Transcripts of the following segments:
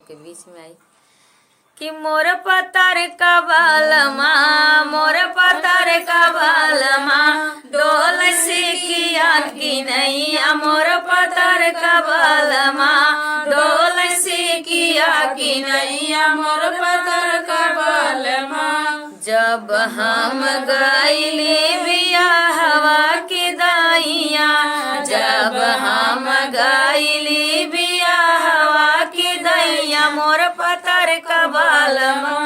सबके बीच में आई कि मोर पतर का बालमा, मोर पतर का बालमा, डोल सिकिया की नैया, मोर पतर का बालमा, डोल सिकिया की नैया, मोर पतर का बालमा। जब हम गईली बियाहवा की दाइया, जब हम गईली बियाहवा की दैया, मोर पतर का बालमा,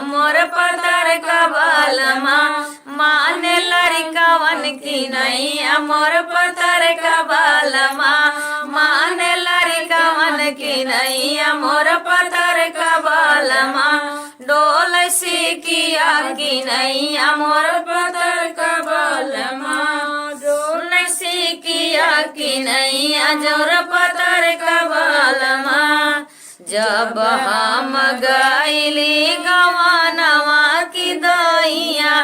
मोर पतर का बालमा, माने लड़कावन की नैया, मोर पतर का बालमा, माने लड़कावन की नैया, मोर पतर का बालमा, डोल सिकिया की नैया, मोर पतर का बालमा, डोल सिकिया की नैया, जोर पतर का बालमा। जब हम गईली गवानवा की दैया,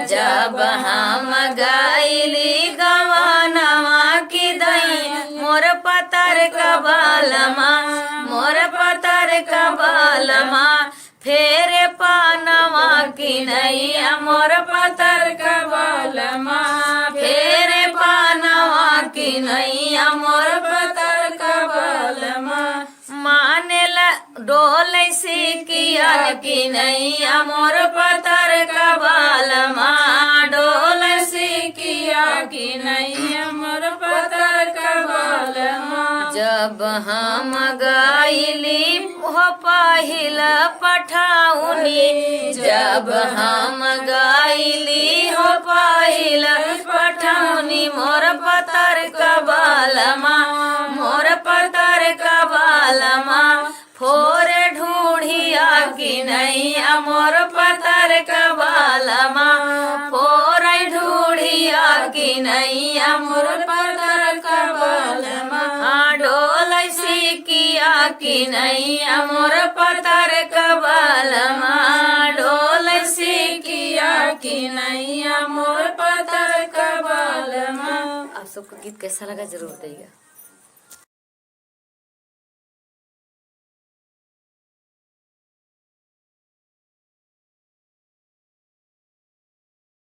जब हम गईली गवानवा की दैया, मोर पतर का बालमा, मोर पतर का बालमा, फेरे पानवा की नैया, मोर पतर का बालमा, फेरे पानवा की नैया, मोर पतर का बालमा, माने डोल सिकिया की नैया, मोर पतर का बालमा, डोल सिकिया की नैया, मोर पतर का बालमा। जब हम गईली हो पहिल पठाउनी, जब हम गईली हो पहिल पठाउनी, मोर पतर का बालमा, मोर पतर का बालमा, फोरे ढूढ़िया की नैया, मोर पतर का बालमा, फोरे ढूढ़िया की नैया, मोर पतर का बालमा, डोल सिकिया की नैया, मोर पतर का बालमा, डोल सिकिया की नैया, मोर पतर का बालमा। आप सबको गीत कैसा लगा जरूर बताइएगा।